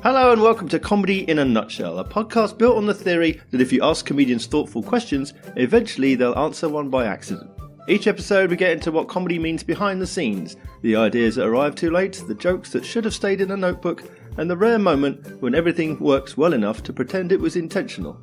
Hello and welcome to Comedy in a Nutshell, a podcast built on the theory that if you ask comedians thoughtful questions, eventually they'll answer one by accident. Each episode we get into what comedy means behind the scenes, the ideas that arrive too late, the jokes that should have stayed in a notebook, and the rare moment when everything works well enough to pretend it was intentional.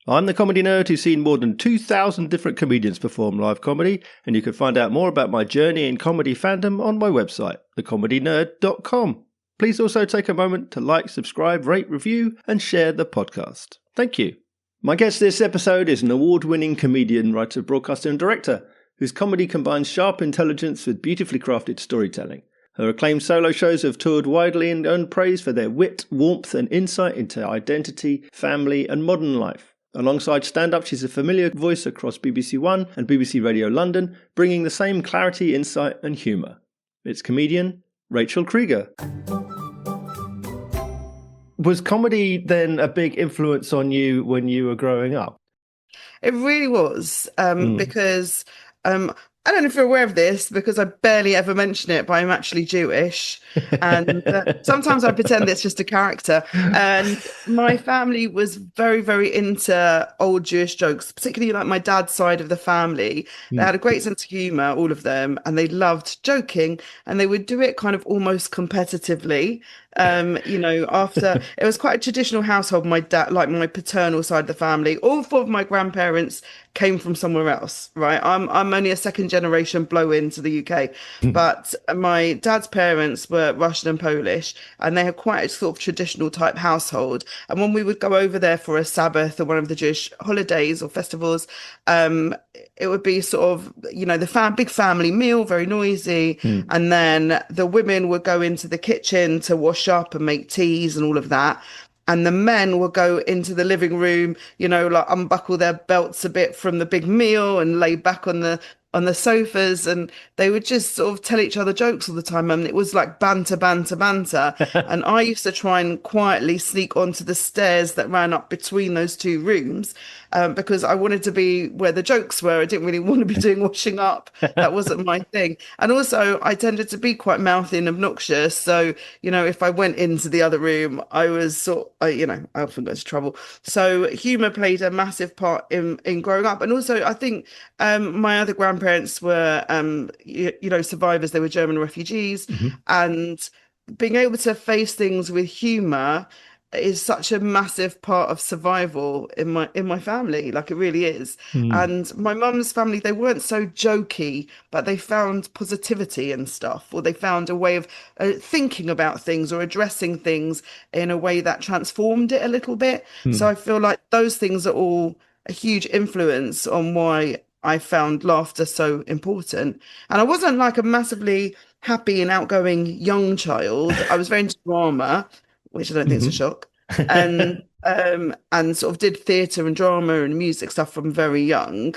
I'm the comedy nerd who's seen more than 2,000 different comedians perform live comedy, and you can find out more about my journey in comedy fandom on my website, thecomedynerd.com. Please also take a moment to like, subscribe, rate, review, and share the podcast. Thank you. My guest this episode is an award-winning comedian, writer, broadcaster, and director whose comedy combines sharp intelligence with beautifully crafted storytelling. Her acclaimed solo shows have toured widely and earned praise for their wit, warmth, and insight into identity, family, and modern life. Alongside stand-up, she's a familiar voice across BBC One and BBC Radio London, bringing the same clarity, insight, and humour. It's comedian Rachel Creeger. Was comedy then a big influence on you when you were growing up? It really was, because I don't know if you're aware of this, because I barely ever mention it, but I'm actually Jewish. And sometimes I pretend it's just a character. And my family was very, very into old Jewish jokes, particularly like my dad's side of the family. They had a great sense of humour, all of them, and they loved joking. And they would do it kind of almost competitively. After it was quite a traditional household. My dad, like my paternal side of the family, all four of my grandparents came from somewhere else, right? I'm only a second generation blow into the UK, but my dad's parents were Russian and Polish, and they had quite a sort of traditional type household. And when we would go over there for a Sabbath or one of the Jewish holidays or festivals, it would be sort of, the big family meal, very noisy. And then the women would go into the kitchen to wash up and make teas and all of that. And the men would go into the living room, like unbuckle their belts a bit from the big meal and lay back on the sofas, and they would just sort of tell each other jokes all the time. And it was like banter, banter, banter. And I used to try and quietly sneak onto the stairs that ran up between those two rooms, because I wanted to be where the jokes were. I didn't really want to be doing washing up. That wasn't my thing. And also I tended to be quite mouthy and obnoxious. So, if I went into the other room, I was I often got into trouble. So humour played a massive part in growing up. And also I think my other grandparents were, survivors. They were German refugees, and being able to face things with humour is such a massive part of survival in my family. Like, it really is. And my mum's family, they weren't so jokey, but they found positivity and stuff, or they found a way of thinking about things or addressing things in a way that transformed it a little bit. So I feel like those things are all a huge influence on why I found laughter so important. And I wasn't like a massively happy and outgoing young child. I was very into drama, which I don't think is a shock, and sort of did theatre and drama and music stuff from very young.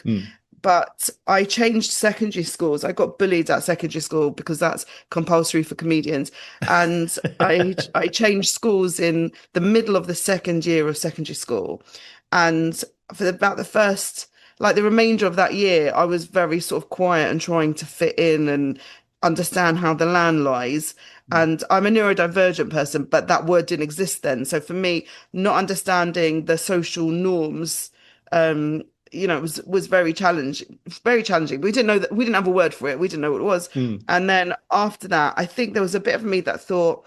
But I changed secondary schools. I got bullied at secondary school because that's compulsory for comedians. And I changed schools in the middle of the second year of secondary school. And for about the first, like the remainder of that year, I was very sort of quiet and trying to fit in and understand how the land lies. And I'm a neurodivergent person, but that word didn't exist then. So for me, not understanding the social norms, was very challenging. Very challenging. We didn't know that. We didn't have a word for it. We didn't know what it was. And then after that, I think there was a bit of me that thought,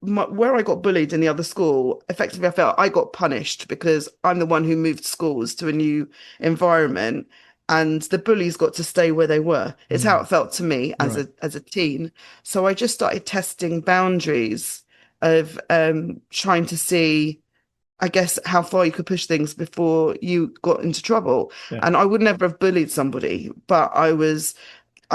where I got bullied in the other school, effectively I felt I got punished because I'm the one who moved schools to a new environment, and the bullies got to stay where they were. It's how it felt to me as a teen. So I just started testing boundaries of trying to see, I guess, how far you could push things before you got into trouble. And I would never have bullied somebody, but I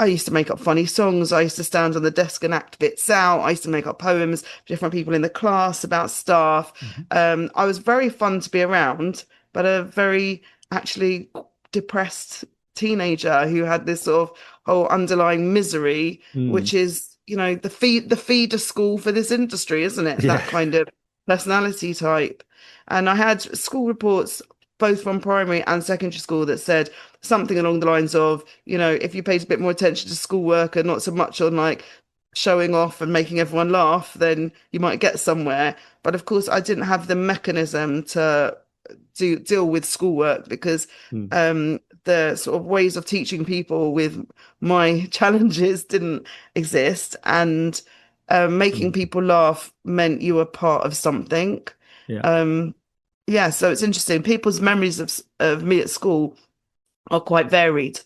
used to make up funny songs. I used to stand on the desk and act bits out. I used to make up poems for different people in the class about stuff. I was very fun to be around, but a very actually depressed teenager who had this sort of whole underlying misery, which is, the feeder school for this industry, isn't it? That kind of personality type. And I had school reports both from primary and secondary school that said something along the lines of, if you paid a bit more attention to schoolwork and not so much on like showing off and making everyone laugh, then you might get somewhere. But of course, I didn't have the mechanism to deal with schoolwork because Mm. the sort of ways of teaching people with my challenges didn't exist, and making Mm. people laugh meant you were part of something. Yeah. Um, yeah, so it's interesting. People's memories of me at school are quite varied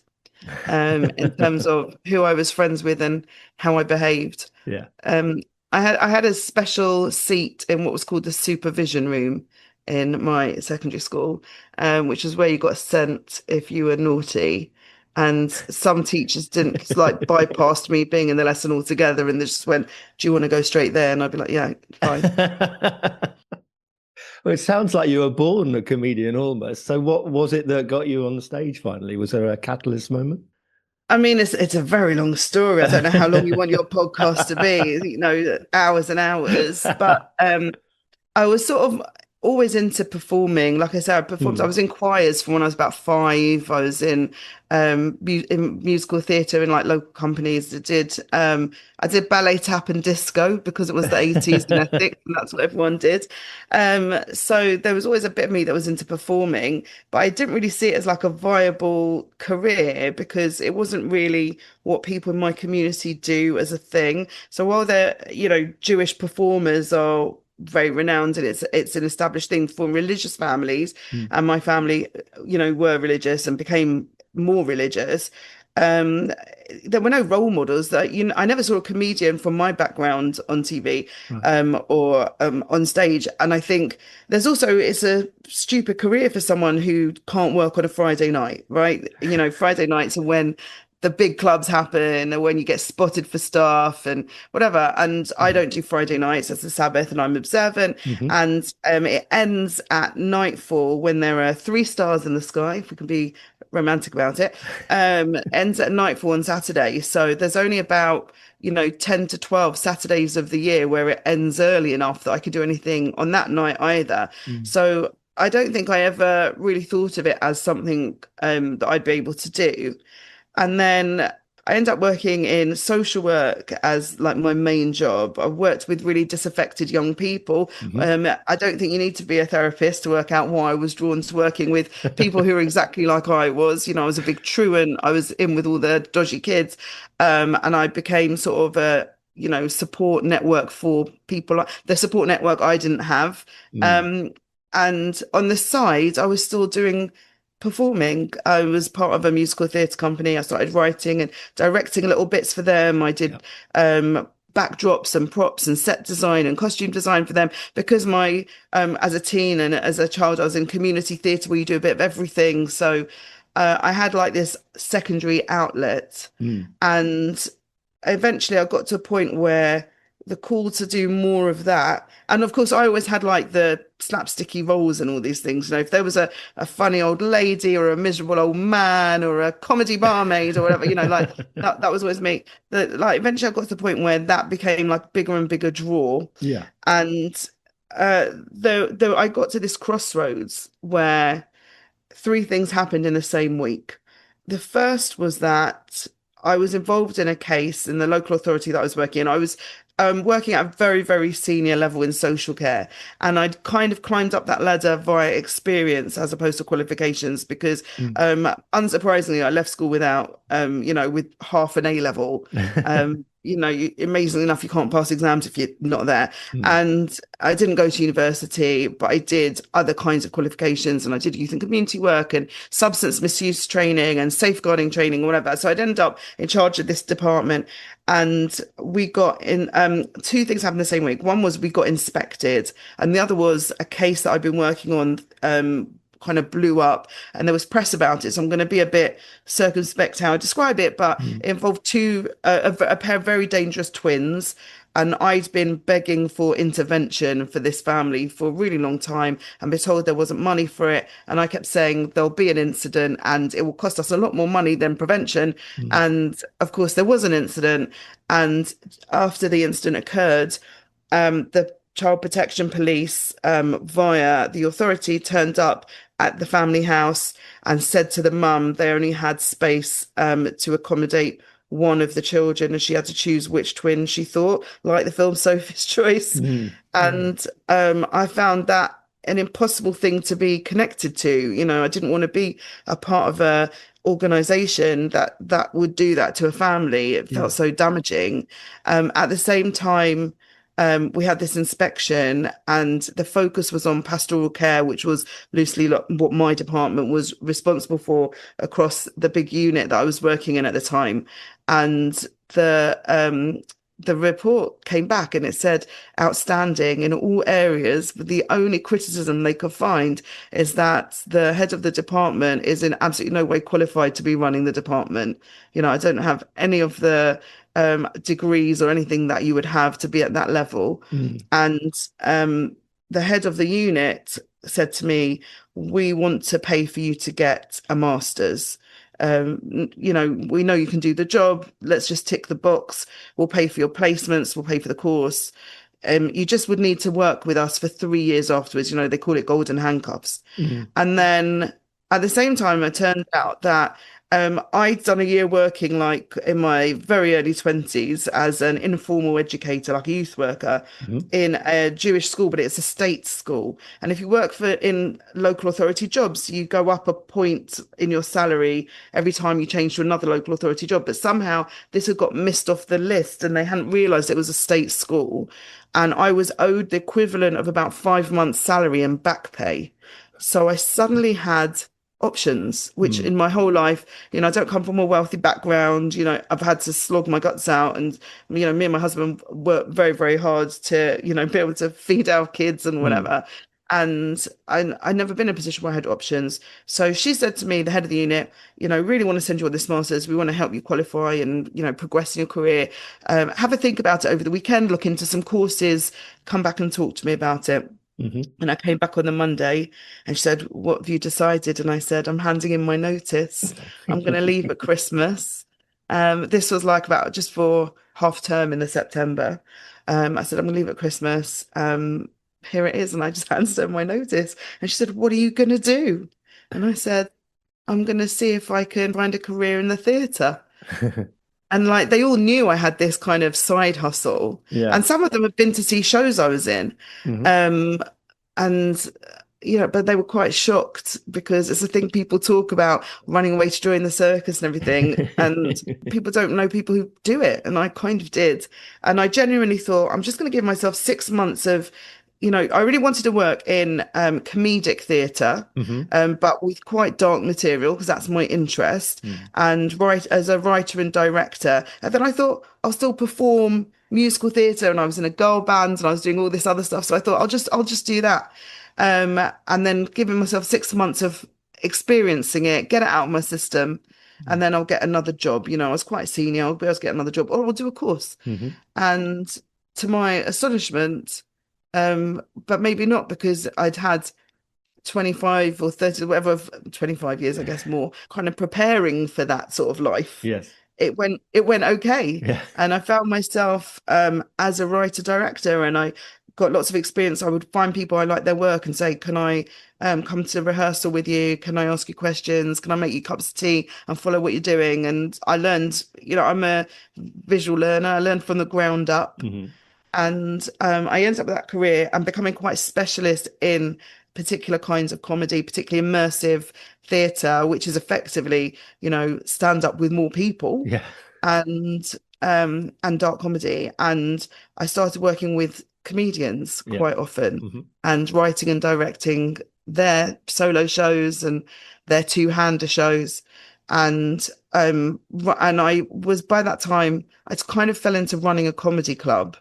in terms of who I was friends with and how I behaved. Yeah. Um, I had a special seat in what was called the supervision room in my secondary school, which is where you got sent if you were naughty. And some teachers didn't like bypassed me being in the lesson altogether, and they just went, "Do you want to go straight there?" And I'd be like, "Yeah, fine." Well, it sounds like you were born a comedian almost. So what was it that got you on the stage finally? Was there a catalyst moment? I mean, it's a very long story. I don't know how long you want your podcast to be, hours and hours. But I was sort of always into performing. Like I said, I performed. I Hmm. was in choirs from when I was about 5. I was in musical theatre in like local companies. I did ballet, tap, and disco because it was the 80s and ethics, and that's what everyone did. So there was always a bit of me that was into performing, but I didn't really see it as like a viable career because it wasn't really what people in my community do as a thing. So while Jewish performers are very renowned and it's an established thing for religious families, Hmm. and my family were religious and became more religious. um there were no role models that I never saw a comedian from my background on TV Right. or on stage. And I think there's also it's a stupid career for someone who can't work on a Friday night, right? Friday nights are when the big clubs happen, or when you get spotted for stuff and whatever. And I Hmm. don't do Friday nights as the Sabbath, and I'm observant. Hmm. And it ends at nightfall when there are 3 stars in the sky, if we can be romantic about it. Ends at nightfall on Saturday. So there's only about 10 to 12 Saturdays of the year where it ends early enough that I could do anything on that night either. Hmm. So I don't think I ever really thought of it as something that I'd be able to do. And then I ended up working in social work as like my main job. I've worked with really disaffected young people. Hmm. I don't think you need to be a therapist to work out why I was drawn to working with people who are exactly like I was. I was a big truant. I was in with all the dodgy kids. And I became sort of a, support network for people, the support network I didn't have. Hmm. Um, and on the side, I was still doing performing. I was part of a musical theatre company. I started writing and directing little bits for them. I Yeah. did backdrops and props and set design and costume design for them because my as a teen and as a child, I was in community theatre where you do a bit of everything. So I had like this secondary outlet, Hmm. and eventually I got to a point where the call to do more of that. And of course, I always had like the slapsticky roles and all these things. If there was a funny old lady or a miserable old man or a comedy barmaid or whatever, like that was always me. Like eventually I got to the point where that became like bigger and bigger draw. Yeah. And though I got to this crossroads where 3 things happened in the same week. The first was that I was involved in a case in the local authority that I was working in. I was working at a very, very senior level in social care. And I'd kind of climbed up that ladder via experience as opposed to qualifications because, Hmm. unsurprisingly, I left school with half an A level. Amazingly enough, you can't pass exams if you're not there. Hmm. And I didn't go to university, but I did other kinds of qualifications, and I did youth and community work and substance misuse training and safeguarding training, whatever. So I'd end up in charge of this department. And we got in 2 things happened the same week. One was we got inspected, and the other was a case that I've been working on kind of blew up, and there was press about it. So I'm going to be a bit circumspect how I describe it, but Hmm. it involved a pair of very dangerous twins. And I'd been begging for intervention for this family for a really long time and been told there wasn't money for it. And I kept saying there'll be an incident and it will cost us a lot more money than prevention. Hmm. And of course, there was an incident. And after the incident occurred, the Child Protection Police, via the authority, turned up at the family house and said to the mum they only had space to accommodate one of the children, and she had to choose which twin she thought, like the film Sophie's Choice. Mm. And I found that an impossible thing to be connected to. I didn't want to be a part of a organization that would do that to a family. It felt so damaging. At the same time, we had this inspection, and the focus was on pastoral care, which was loosely what my department was responsible for across the big unit that I was working in at the time. And the report came back and it said outstanding in all areas. The only criticism they could find is that the head of the department is in absolutely no way qualified to be running the department. I don't have any of the degrees or anything that you would have to be at that level. And the head of the unit said to me, "We want to pay for you to get a master's. We know you can do the job. Let's just tick the box. We'll pay for your placements. We'll pay for the course. You just would need to work with us for 3 years afterwards. They call it golden handcuffs." And then at the same time, it turned out that I'd done a year working like in my very early 20s as an informal educator, like a youth worker in a Jewish school, but it's a state school. And if you work in local authority jobs, you go up a point in your salary every time you change to another local authority job. But somehow this had got missed off the list and they hadn't realised it was a state school. And I was owed the equivalent of about 5 months' salary and back pay. So I suddenly had options, which in my whole life, I don't come from a wealthy background. I've had to slog my guts out, and me and my husband work very, very hard to, be able to feed our kids and whatever. And I'd never been in a position where I had options. So she said to me, the head of the unit, really want to send you on this master's. We want to help you qualify and, progress in your career. Have a think about it over the weekend, look into some courses, come back and talk to me about it. And I came back on the Monday and she said, "What have you decided?" And I said, "I'm handing in my notice. I'm going to leave at Christmas." This was like about just for half term in the September. I said, "I'm going to leave at Christmas. Here it is." And I just handed her my notice. And she said, "What are you going to do?" And I said, "I'm going to see if I can find a career in the theatre." And like they all knew I had this kind of side hustle. And some of them had been to see shows I was in. And but they were quite shocked because it's a thing people talk about, running away to join the circus and everything. And people don't know people who do it. And I kind of did. And I genuinely thought, I'm just going to give myself 6 months of, I really wanted to work in comedic theatre, but with quite dark material because that's my interest, and write as a writer and director. And then I thought I'll still perform musical theatre, and I was in a girl band, and I was doing all this other stuff. So I thought I'll just do that, and then giving myself 6 months of experiencing it, get it out of my system, and then I'll get another job. I was quite senior. I'll be able to get another job, or I'll do a course. And to my astonishment, but maybe not, because I'd had 25 or 30, whatever, 25 years, I guess, more kind of preparing for that sort of life. Yes. It went okay. Yeah. And I found myself as a writer director, and I got lots of experience. I would find people I like their work and say, "Can I come to rehearsal with you? Can I ask you questions? Can I make you cups of tea and follow what you're doing?" And I learned, I'm a visual learner. I learned from the ground up. And I ended up with that career and becoming quite specialist in particular kinds of comedy, particularly immersive theatre, which is effectively, stand up with more people, and dark comedy. And I started working with comedians quite often, and writing and directing their solo shows and their two-hander shows. And I was, by that time, I kind of fell into running a comedy club.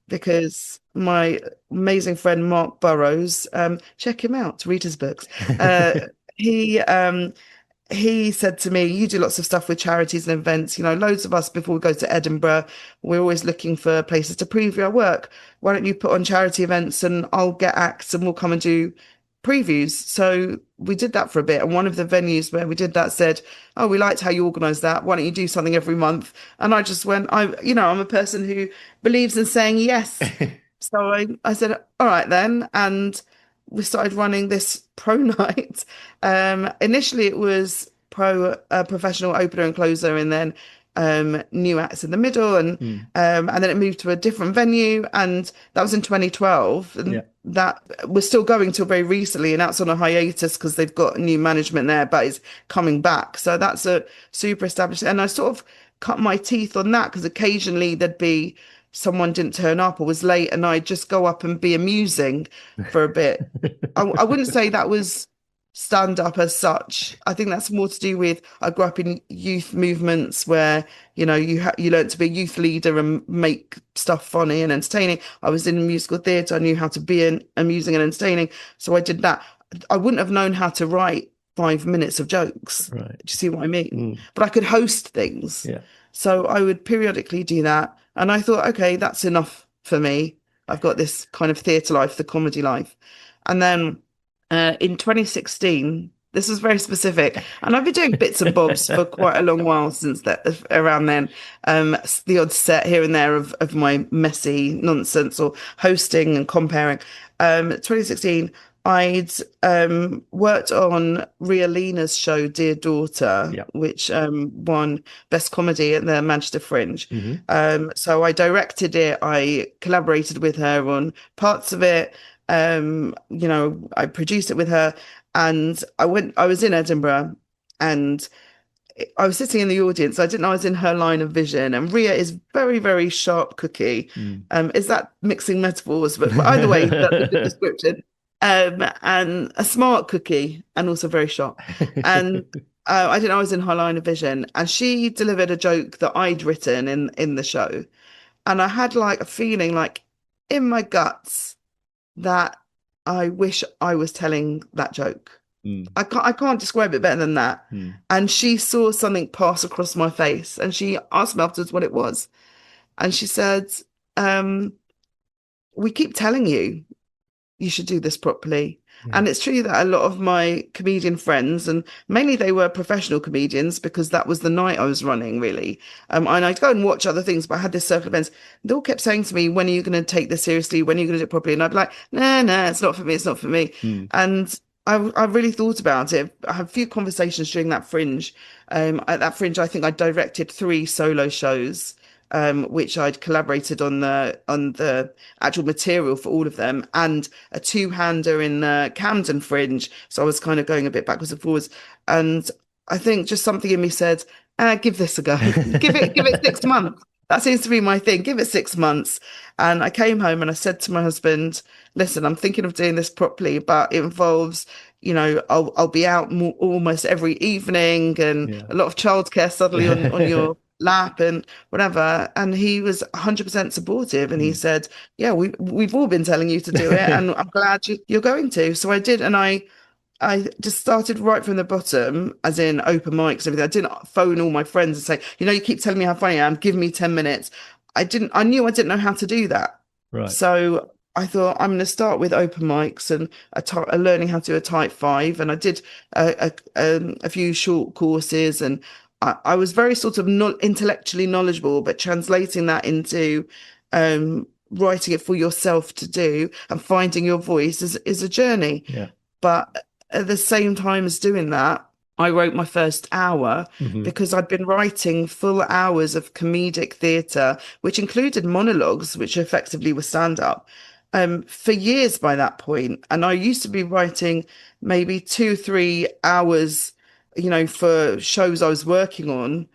Because my amazing friend Mark Burrows, check him out, read his books. He said to me, "You do lots of stuff with charities and events. Loads of us, before we go to Edinburgh, we're always looking for places to preview our work. Why don't you put on charity events and I'll get acts and we'll come and do previews?" So we did that for a bit, and one of the venues where we did that said, "Oh, we liked how you organise that. Why don't you do something every month?" And I just went, I'm a person who believes in saying yes. So I said, "All right then," and we started running this pro night. Initially, it was professional opener and closer, and then new acts in the middle, and then it moved to a different venue, and that was in 2012, and that was still going till very recently, and that's on a hiatus because they've got new management there, but it's coming back. So that's a super established, and I sort of cut my teeth on that because occasionally there'd be someone didn't turn up or was late, and I'd just go up and be amusing for a bit. I wouldn't say that was stand up as such. I think that's more to do with I grew up in youth movements where you learn to be a youth leader and make stuff funny and entertaining. I was in musical theatre. I knew how to be amusing and entertaining, so I did that. I wouldn't have known how to write 5 minutes of jokes. Right. Do you see what I mean? But I could host things. Yeah. So I would periodically do that. And I thought, okay, that's enough for me. I've got this kind of theatre life, the comedy life. And then in 2016, this was very specific. And I've been doing bits and bobs for quite a long while since that, around then. The odd set here and there of my messy nonsense or hosting and comparing. 2016, I'd worked on Ria Lena's show, Dear Daughter, which won Best Comedy at the Manchester Fringe. So I directed it. I collaborated with her on parts of it. I produced it with her, and I was in Edinburgh, and I was sitting in the audience. I didn't know I was in her line of vision, and Ria is very, very sharp cookie. Is that mixing metaphors? But either way, that's a good description. And a smart cookie, and also very sharp. And I didn't know I was in her line of vision, and she delivered a joke that I'd written in the show, and I had like a feeling like in my guts that I wish I was telling that joke. I can't describe it better than that. And she saw something pass across my face, and she asked me afterwards what it was, and she said, "We keep telling you should do this properly." And it's true that a lot of my comedian friends, and mainly they were professional comedians because that was the night I was running, really. And I'd go and watch other things, but I had this circle of events. They all kept saying to me, "When are you going to take this seriously? When are you going to do it properly?" And I'd be like, "No, it's not for me. It's not for me." And I really thought about it. I had a few conversations during that Fringe. At that Fringe, I think I directed 3 solo shows, which I'd collaborated on the actual material for all of them, and a 2-hander in the Camden Fringe. So I was kind of going a bit backwards and forwards. And I think just something in me said, give this a go. give it 6 months. That seems to be my thing. Give it 6 months. And I came home and I said to my husband, "Listen, I'm thinking of doing this properly, but it involves, I'll be out almost every evening, and a lot of childcare suddenly on your lap and whatever." And he was 100% supportive, and he said, "Yeah, we've all been telling you to do it, and I'm glad you're going to." So I did, and I just started right from the bottom, as in open mics and everything. I didn't phone all my friends and say, "You keep telling me how funny I am, give me 10 minutes. I knew I didn't know how to do that. Right. So I thought I'm going to start with open mics and learning how to do a type 5. And I did a few short courses, and I was very sort of not intellectually knowledgeable, but translating that into writing it for yourself to do and finding your voice is a journey. Yeah. But at the same time as doing that, I wrote my first hour because I'd been writing full hours of comedic theatre, which included monologues, which effectively were stand-up, for years by that point. And I used to be writing maybe 2-3 hours, for shows I was working on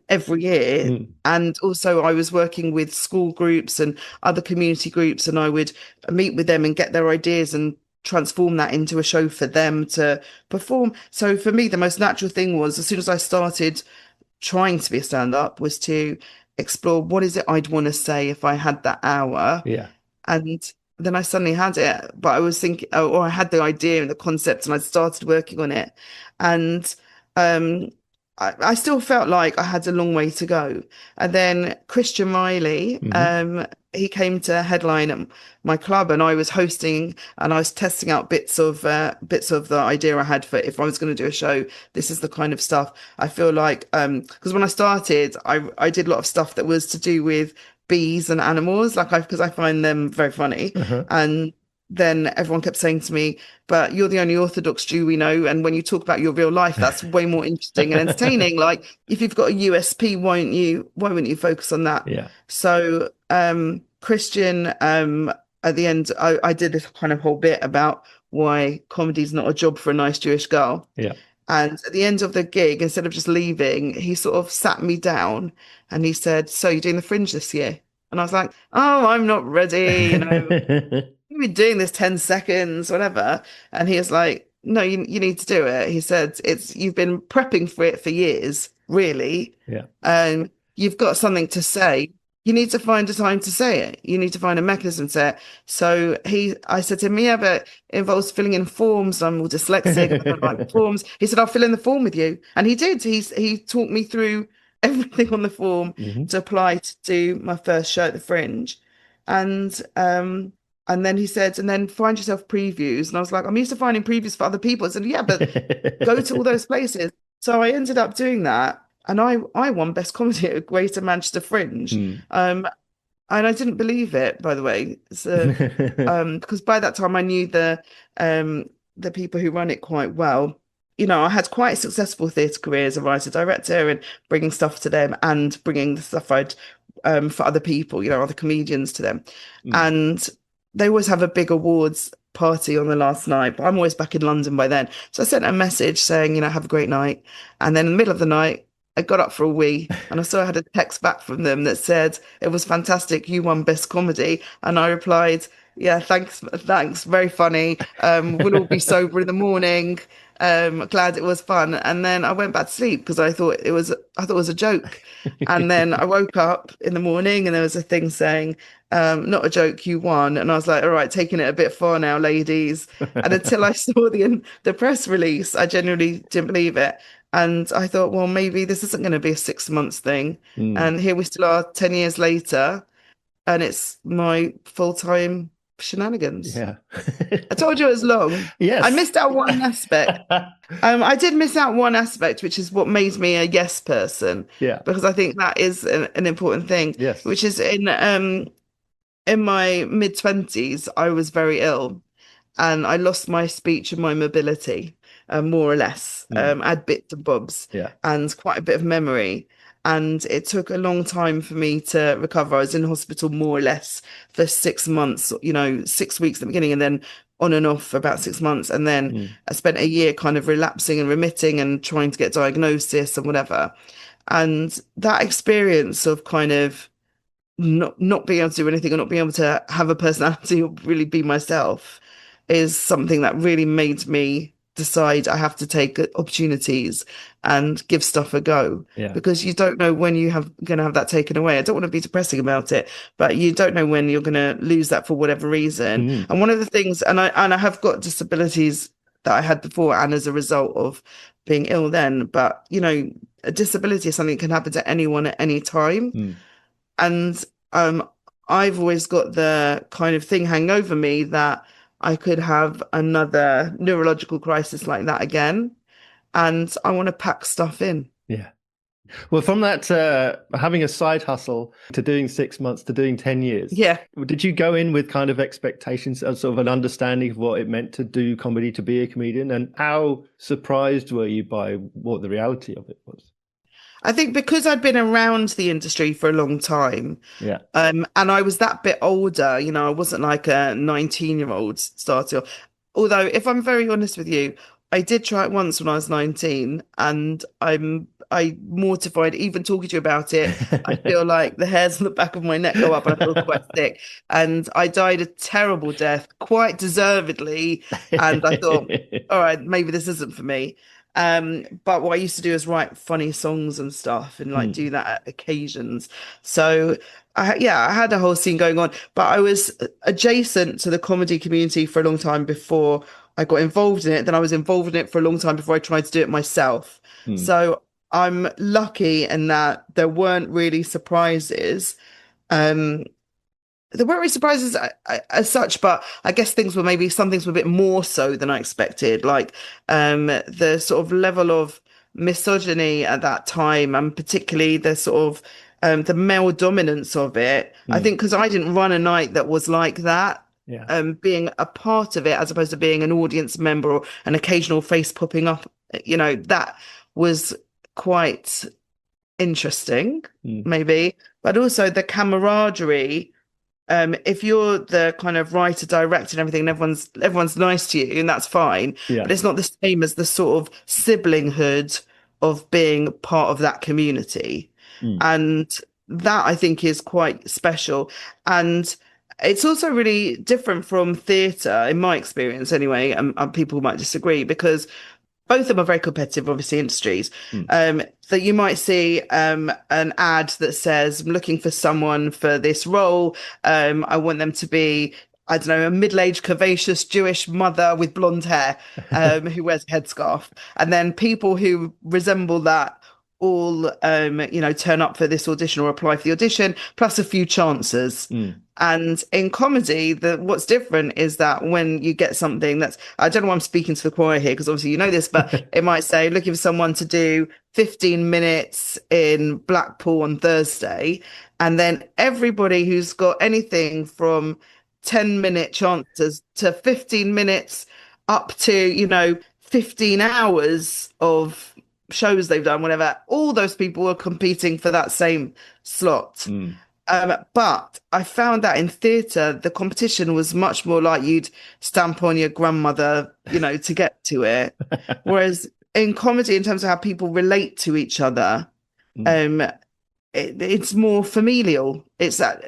every year. And also I was working with school groups and other community groups, and I would meet with them and get their ideas and transform that into a show for them to perform. So for me, the most natural thing was, as soon as I started trying to be a stand-up, was to explore what is it I'd want to say if I had that hour. Yeah. And then I suddenly had it, but I was thinking, or I had the idea and the concept, and I started working on it. And I still felt like I had a long way to go. And then Christian Riley, he came to headline at my club, and I was hosting, and I was testing out bits of the idea I had for if I was going to do a show. This is the kind of stuff I feel like, because when I started, I did a lot of stuff that was to do with bees and animals, because I find them very funny. And then everyone kept saying to me, but you're the only Orthodox Jew we know. And when you talk about your real life, that's way more interesting and entertaining. Like if you've got a USP, why wouldn't you focus on that? Yeah. So Christian, at the end, I did this kind of whole bit about why comedy is not a job for a nice Jewish girl. Yeah. And at the end of the gig, instead of just leaving, he sort of sat me down and he said, so you're doing the Fringe this year? And I was like, oh, I'm not ready. You've been doing this 10 seconds, whatever. And he was like, no, you need to do it. He said, you've been prepping for it for years, really. Yeah. And you've got something to say. You need to find a time to say it. You need to find a mechanism to say it. So I said to him, yeah, but it involves filling in forms. I'm all dyslexic. I don't like forms. He said, I'll fill in the form with you. And he did. He talked me through everything on the form to apply to do my first show at the Fringe. And then he said, and then find yourself previews. And I was like, I'm used to finding previews for other people. I said, yeah, but go to all those places. So I ended up doing that. And I won Best Comedy at Greater Manchester Fringe. And I didn't believe it, by the way. So, because by that time I knew the people who run it quite well. I had quite a successful theatre career as a writer-director and bringing stuff to them and bringing the stuff I'd for other people, other comedians to them. And they always have a big awards party on the last night, but I'm always back in London by then. So I sent a message saying, have a great night. And then in the middle of the night, I got up for a wee and I saw I had a text back from them that said, it was fantastic. You won Best Comedy. And I replied, yeah, thanks. Very funny. We'll all be sober in the morning. Glad it was fun. And then I went back to sleep because I thought it was a joke. And then I woke up in the morning and there was a thing saying, not a joke, you won. And I was like, all right, taking it a bit far now, ladies. And until I saw the press release, I genuinely didn't believe it. And I thought, well, maybe this isn't going to be a 6 months thing. And here we still are 10 years later. And it's my full-time shenanigans. Yeah. I told you it was long. Yes. I missed out one aspect. I did miss out one aspect, which is what made me a yes person. Yeah. Because I think that is an important thing. Yes. Which is in my mid-20s, I was very ill and I lost my speech and my mobility, more or less. I had bits and bobs and quite a bit of memory. And it took a long time for me to recover. I was in hospital more or less for 6 months, 6 weeks at the beginning and then on and off for about 6 months. And then I spent a year kind of relapsing and remitting and trying to get diagnosis and whatever. And that experience of kind of not being able to do anything or not being able to have a personality or really be myself is something that really made me decide I have to take opportunities and give stuff a go, because you don't know when you're going to have that taken away. I don't want to be depressing about it, but you don't know when you're going to lose that for whatever reason. And one of the things, and I have got disabilities that I had before and as a result of being ill then, but a disability is something that can happen to anyone at any time. And I've always got the kind of thing hanging over me that I could have another neurological crisis like that again. And I want to pack stuff in. Yeah. Well, from that, having a side hustle to doing 6 months to doing 10 years. Yeah. Did you go in with kind of expectations of sort of an understanding of what it meant to do comedy, to be a comedian? And how surprised were you by what the reality of it was? I think because I'd been around the industry for a long time, and I was that bit older, I wasn't like a 19-year-old starter. Although, if I'm very honest with you, I did try it once when I was 19, and I'm mortified even talking to you about it. I feel like the hairs on the back of my neck go up and I feel quite sick. And I died a terrible death, quite deservedly. And I thought, all right, maybe this isn't for me. But what I used to do is write funny songs and stuff and do that at occasions. So I had a whole scene going on, but I was adjacent to the comedy community for a long time before I got involved in it. Then I was involved in it for a long time before I tried to do it myself. So I'm lucky in that there weren't really surprises. There weren't really surprises as such, but I guess some things were a bit more so than I expected. Like the sort of level of misogyny at that time, and particularly the sort of the male dominance of it. I think because I didn't run a night that was like that. being a part of it as opposed to being an audience member or an occasional face popping up, that was quite interesting, maybe. But also the camaraderie. If you're the kind of writer, director, and everything, and everyone's nice to you, and that's fine. Yeah. But it's not the same as the sort of siblinghood of being part of that community. And that I think is quite special. And it's also really different from theatre, in my experience anyway, and people might disagree, because both of them are very competitive, obviously, industries. That you might see an ad that says, I'm looking for someone for this role. I want them to be, I don't know, a middle-aged, curvaceous Jewish mother with blonde hair who wears a headscarf. And then people who resemble that all, turn up for this audition or apply for the audition, plus a few chances. And in comedy, what's different is that when you get something that's, I don't know why I'm speaking to the choir here, because obviously you know this, but it might say, looking for someone to do 15 minutes in Blackpool on Thursday. And then everybody who's got anything from 10-minute chances to 15 minutes up to, 15 hours of shows they've done, whatever, all those people are competing for that same slot. But I found that in theatre, the competition was much more like you'd stamp on your grandmother, to get to it. Whereas in comedy, in terms of how people relate to each other, it's more familial. It's that,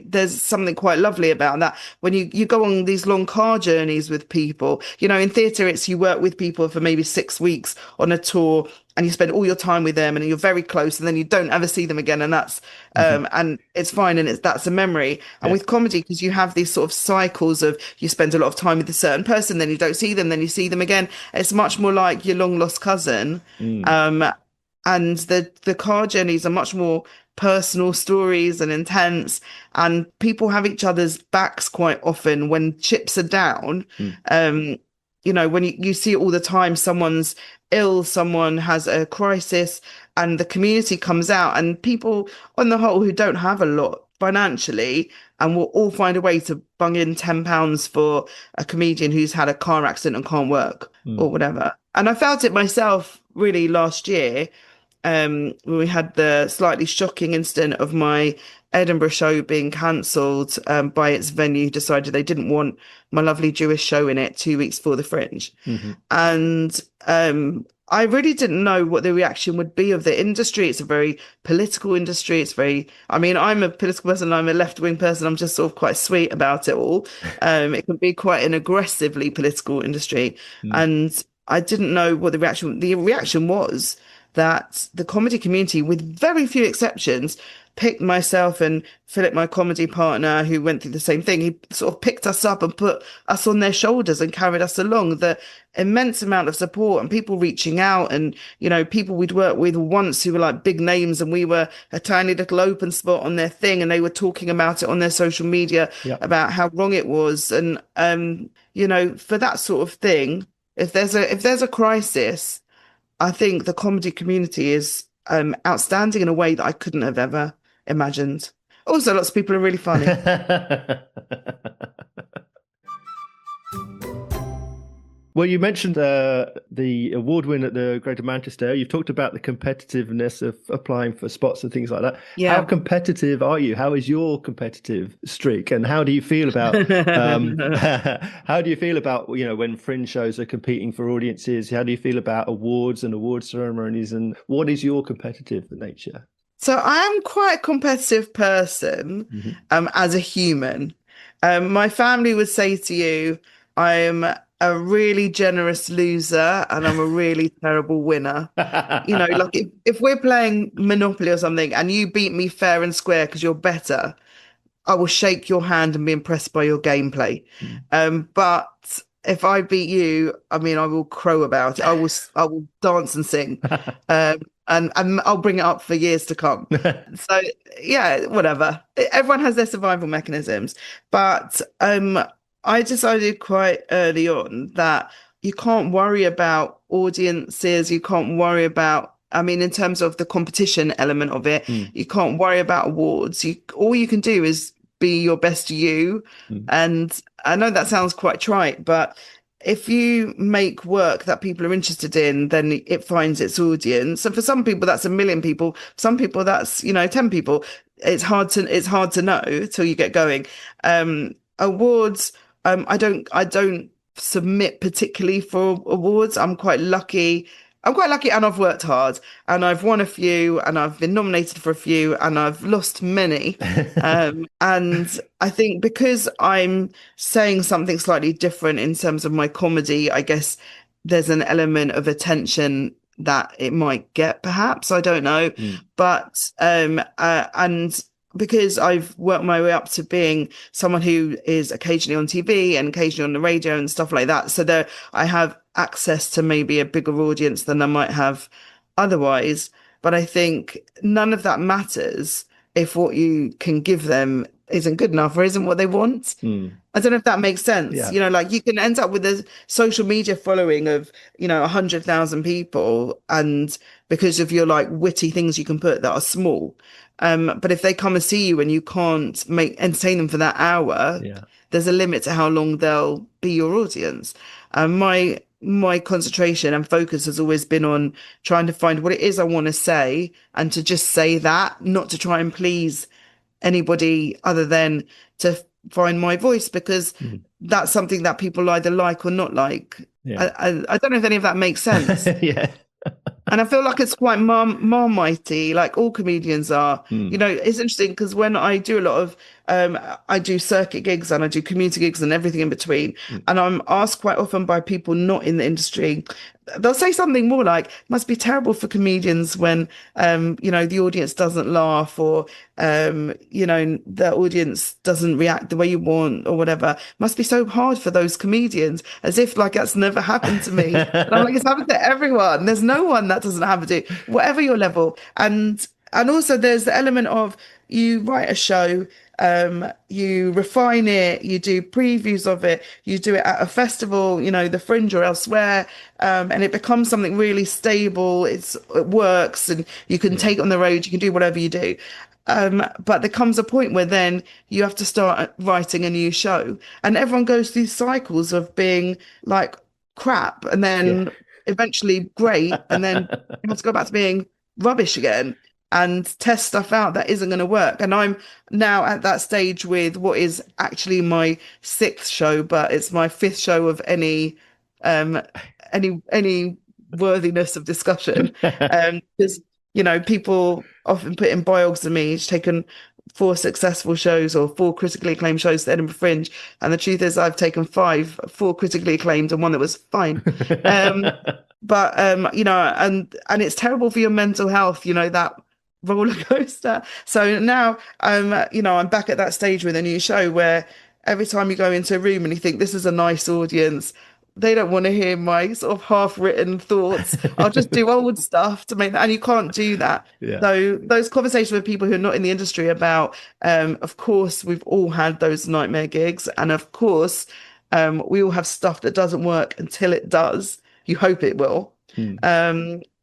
there's something quite lovely about that. When you go on these long car journeys with people, in theatre, it's you work with people for maybe 6 weeks on a tour and you spend all your time with them and you're very close and then you don't ever see them again. And that's, and it's fine. And that's a memory. And with comedy, because you have these sort of cycles of you spend a lot of time with a certain person, then you don't see them, then you see them again. It's much more like your long lost cousin. And the car journeys are much more personal stories and intense, and people have each other's backs quite often when chips are down. When you see it all the time, someone's ill, someone has a crisis, and the community comes out, and people on the whole who don't have a lot financially and will all find a way to bung in £10 for a comedian who's had a car accident and can't work or whatever. And I felt it myself really last year. When we had the slightly shocking incident of my Edinburgh show being cancelled by its venue, decided they didn't want my lovely Jewish show in it 2 weeks before the Fringe. And I really didn't know what the reaction would be of the industry. It's a very political industry. I'm a political person, I'm a left-wing person. I'm just sort of quite sweet about it all. It can be quite an aggressively political industry. And I didn't know what the reaction was that the comedy community, with very few exceptions, picked myself and Philip, my comedy partner, who went through the same thing. He sort of picked us up and put us on their shoulders and carried us along. The immense amount of support and people reaching out, and, people we'd worked with once who were like big names, and we were a tiny little open spot on their thing, and they were talking about it on their social media about how wrong it was. And, for that sort of thing, if there's a crisis, I think the comedy community is outstanding in a way that I couldn't have ever imagined. Also, lots of people are really funny. Well, you mentioned the award win at the Greater Manchester. You've talked about the competitiveness of applying for spots and things like that. Yeah. How competitive are you? How is your competitive streak? And how do you feel about when fringe shows are competing for audiences? How do you feel about awards and award ceremonies? And what is your competitive nature? So I am quite a competitive person as a human. My family would say to you, I'm a really generous loser and I'm a really terrible winner. Like if we're playing Monopoly or something and you beat me fair and square because you're better, I will shake your hand and be impressed by your gameplay. But if I beat you, I will crow about it. I will dance and sing. And I'll bring it up for years to come. So yeah, whatever. Everyone has their survival mechanisms. But I decided quite early on that you can't worry about audiences. You can't worry about, in terms of the competition element of it, you can't worry about awards. All you can do is be your best you. And I know that sounds quite trite, but if you make work that people are interested in, then it finds its audience. And for some people, that's 1 million people. For some people, that's 10 people. It's hard to know till you get going. Awards, I don't submit particularly for awards. I'm quite lucky. And I've worked hard and I've won a few and I've been nominated for a few and I've lost many. And I think because I'm saying something slightly different in terms of my comedy, I guess there's an element of attention that it might get, perhaps. I don't know. But and because I've worked my way up to being someone who is occasionally on TV and occasionally on the radio and stuff like that. So there I have access to maybe a bigger audience than I might have otherwise. But I think none of that matters if what you can give them isn't good enough or isn't what they want. I don't know if that makes sense. Yeah. Like you can end up with a social media following of, 100,000 people, and because of your like witty things you can put that are small. But if they come and see you and you can't entertain them for that hour, there's a limit to how long they'll be your audience. My concentration and focus has always been on trying to find what it is I want to say and to just say that, not to try and please anybody other than to find my voice, because that's something that people either like or not like. I don't know if any of that makes sense. And I feel like it's quite marmitey, like all comedians are. It's interesting because when I do a lot of, I do circuit gigs and I do community gigs and everything in between. And I'm asked quite often by people not in the industry, they'll say something more like, must be terrible for comedians when, the audience doesn't laugh or, the audience doesn't react the way you want or whatever. Must be so hard for those comedians, as if like that's never happened to me. And I'm like, it's happened to everyone. There's no one that doesn't happen to, whatever your level. And also there's the element of you write a show, you refine it, you do previews of it, you do it at a festival, the Fringe or elsewhere, and it becomes something really stable. It works and you can take it on the road, you can do whatever you do. But there comes a point where then you have to start writing a new show, and everyone goes through cycles of being like crap and then eventually great, and then you have to go back to being rubbish again and test stuff out that isn't going to work. And I'm now at that stage with what is actually my 6th show, but it's my 5th show of any worthiness of discussion. Because people often put in bios of me, it's taken 4 successful shows or 4 critically acclaimed shows to Edinburgh Fringe, and the truth is I've taken 4 critically acclaimed and one that was fine. But and it's terrible for your mental health, that roller coaster. So now I'm back at that stage with a new show where every time you go into a room and you think this is a nice audience, they don't want to hear my sort of half-written thoughts. I'll just do old stuff to make that, and you can't do that. So those conversations with people who are not in the industry about, of course, we've all had those nightmare gigs, and of course, we all have stuff that doesn't work until it does. You hope it will.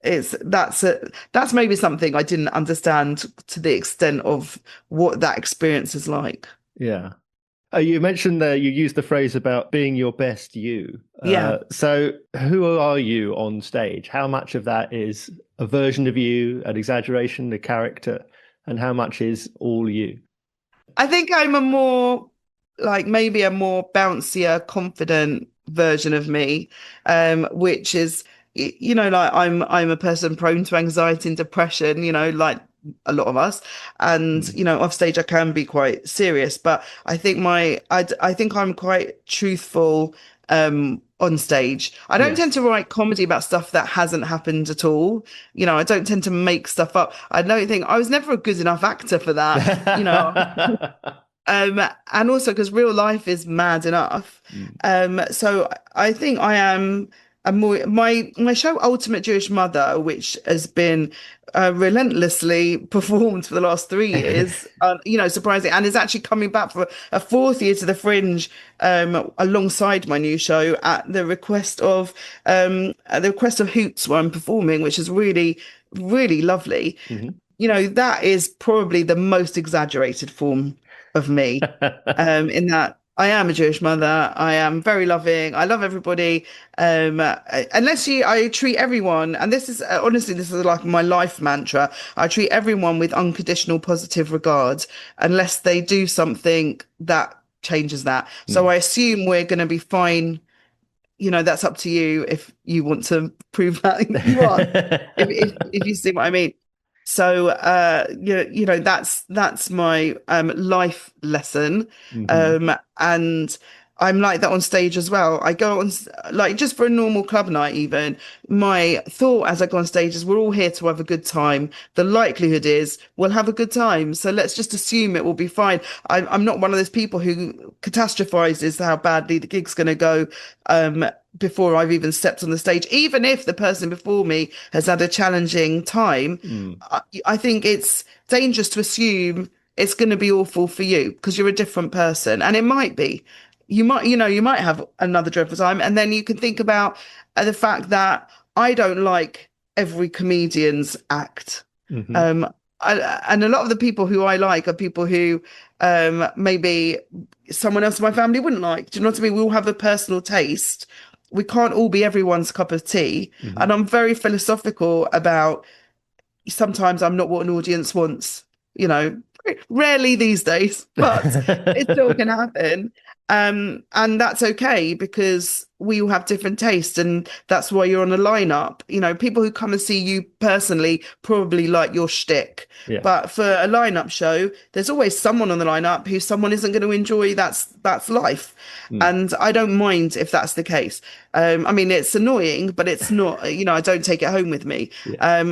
That's maybe something I didn't understand to the extent of what that experience is like. You mentioned you used the phrase about being your best you. So who are you on stage? How much of that is a version of you, an exaggeration, a character, and how much is all you? I think I'm maybe a more bouncier, confident version of me, which is, like I'm a person prone to anxiety and depression, like a lot of us, and off stage I can be quite serious, but I think I think I'm quite truthful on stage. I don't tend to write comedy about stuff that hasn't happened at all. I don't tend to make stuff up. I don't think I was never a good enough actor for that. And also because real life is mad enough. So I think I am my show Ultimate Jewish Mother, which has been relentlessly performed for the last 3 years, surprising, and is actually coming back for a 4th year to the Fringe, alongside my new show at the request of Hoots, where I'm performing, which is really, really lovely. That is probably the most exaggerated form of me, in that I am a Jewish mother. I am very loving. I love everybody. I treat everyone, and this is honestly, this is like my life mantra. I treat everyone with unconditional positive regard, unless they do something that changes that. So Mm. I assume we're going to be fine. That's up to you if you want to prove that you are, if you see what I mean. So that's my life lesson. Hmm. And I'm like that on stage as well. I go on like just for a normal club night even. My thought as I go on stage is we're all here to have a good time. The likelihood is we'll have a good time. So let's just assume it will be fine. I'm not one of those people who catastrophizes how badly the gig's going to go before I've even stepped on the stage. Even if the person before me has had a challenging time, Mm. I think it's dangerous to assume it's going to be awful for you because you're a different person. And it might be. You might have another dreadful time. And then you can think about the fact that I don't like every comedian's act. Hmm. Um, and a lot of the people who I like are people who maybe someone else in my family wouldn't like. Do you know what I mean? We all have a personal taste. We can't all be everyone's cup of tea. Hmm. And I'm very philosophical about sometimes I'm not what an audience wants, you know, rarely these days, but it still can happen. And that's okay because we all have different tastes, and that's why you're on a lineup. People who come and see you personally probably like your shtick. Yeah. But for a lineup show, there's always someone on the lineup who someone isn't going to enjoy. That's life. Mm. And I don't mind if that's the case. I mean, it's annoying, but it's not, I don't take it home with me. Yeah.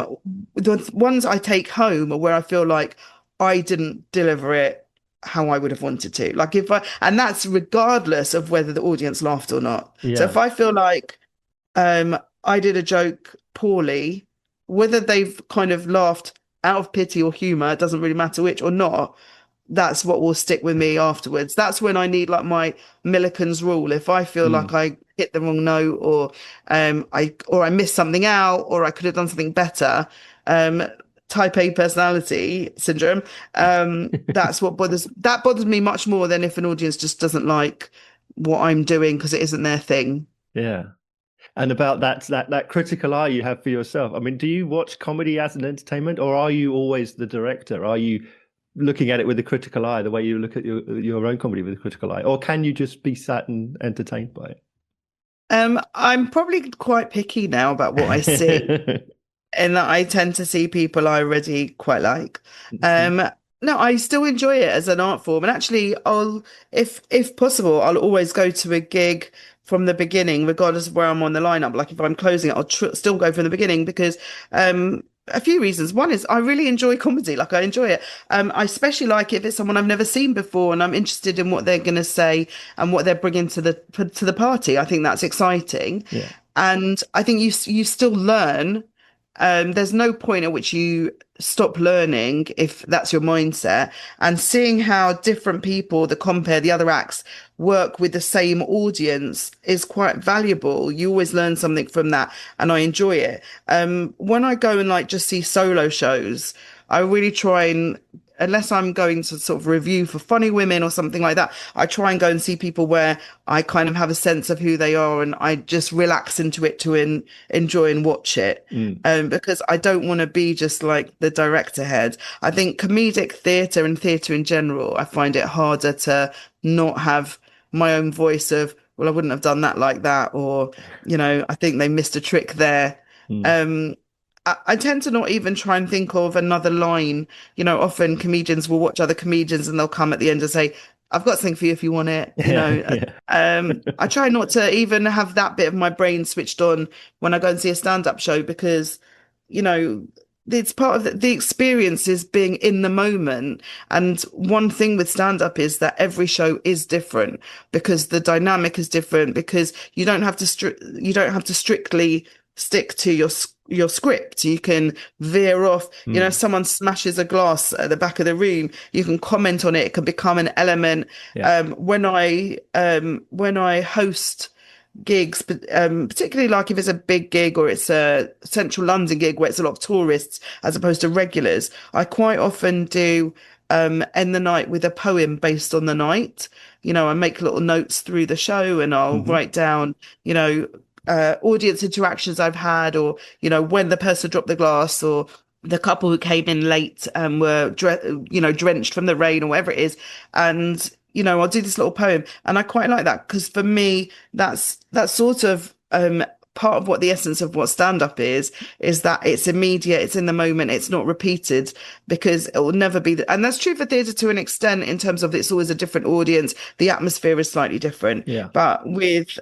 The ones I take home are where I feel like I didn't deliver it how I would have wanted to. Like and that's regardless of whether the audience laughed or not. So Yeah. if I feel like I did a joke poorly, whether they've kind of laughed out of pity or humor, it doesn't really matter which or not, that's what will stick with me afterwards. That's when I need like my Millikan's rule. If I feel Mm. like I hit the wrong note or I missed something out or I could have done something better, um, type A personality syndrome, that's what bothers me much more than if an audience just doesn't like what I'm doing because it isn't their thing. Yeah. And about that critical eye you have for yourself. I mean, do you watch comedy as an entertainment, or are you always the director? Are you looking at it with a critical eye, the way you look at your own comedy with a critical eye, or can you just be sat and entertained by I'm probably quite picky now about what I see, it? and that I tend to see people I already quite like. Mhm. No, I still enjoy it as an art form, and actually, if possible, I'll always go to a gig from the beginning, regardless of where I'm on the lineup. Like if I'm closing it, I'll still go from the beginning because a few reasons. One is I really enjoy comedy, like I enjoy it. I especially like it if it's someone I've never seen before, and I'm interested in what they're going to say and what they're bringing to the party. I think that's exciting, Yeah. and I think you still learn. There's no point at which you stop learning if that's your mindset. And seeing how different people, the other acts, work with the same audience is quite valuable. You always learn something from that, and I enjoy it. When I go and like just see solo shows, I really try and unless I'm going to sort of review for Funny Women or something like that, I try and go and see people where I kind of have a sense of who they are and I just relax into it to enjoy and watch it. Mm. Because I don't want to be just like the director head. I think comedic theatre and theatre in general, I find it harder to not have my own voice of, well, I wouldn't have done that like that, or, I think they missed a trick there. Mm. I tend to not even try and think of another line. Often comedians will watch other comedians and they'll come at the end and say, I've got something for you if you want it. Yeah. Yeah. I try not to even have that bit of my brain switched on when I go and see a stand-up show because, you know, it's part of the experience is being in the moment. And one thing with stand-up is that every show is different because the dynamic is different because you don't have to strictly stick to your script. You can veer off. If Mm. someone smashes a glass at the back of the room, you can comment on it. It can become an element. Yeah. When I host gigs, but particularly like if it's a big gig or it's a central London gig where it's a lot of tourists as opposed to regulars, I quite often do end the night with a poem based on the night. I make little notes through the show and I'll Hmm. write down, audience interactions I've had, or, when the person dropped the glass, or the couple who came in late and were, drenched from the rain or whatever it is. And, I'll do this little poem. And I quite like that because for me, that's sort of, part of what the essence of what stand up is that it's immediate, it's in the moment, it's not repeated, because it will never be and that's true for theatre to an extent, in terms of it's always a different audience, the atmosphere is slightly different. Yeah. But with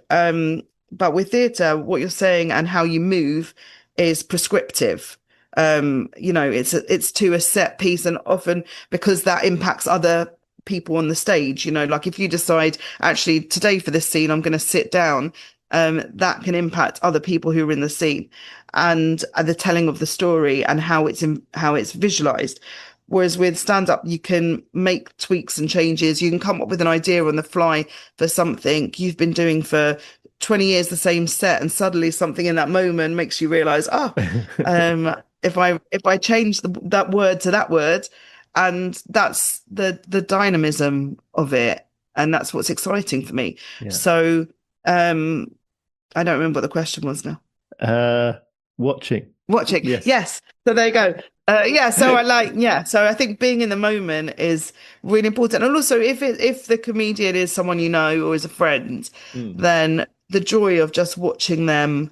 theatre, what you're saying and how you move is prescriptive. It's to a set piece, and often because that impacts other people on the stage. Like if you decide, actually today for this scene I'm going to sit down, that can impact other people who are in the scene, and the telling of the story and how it's visualized. Whereas with stand up, you can make tweaks and changes. You can come up with an idea on the fly for something you've been doing for 20 years, the same set, and suddenly something in that moment makes you realize, if I change that word to that word, and that's the dynamism of it, and that's what's exciting for me. Yeah. So I don't remember what the question was now. Watching. Yes. So there you go. So I think being in the moment is really important. And also if the comedian is someone or is a friend, then the joy of just watching them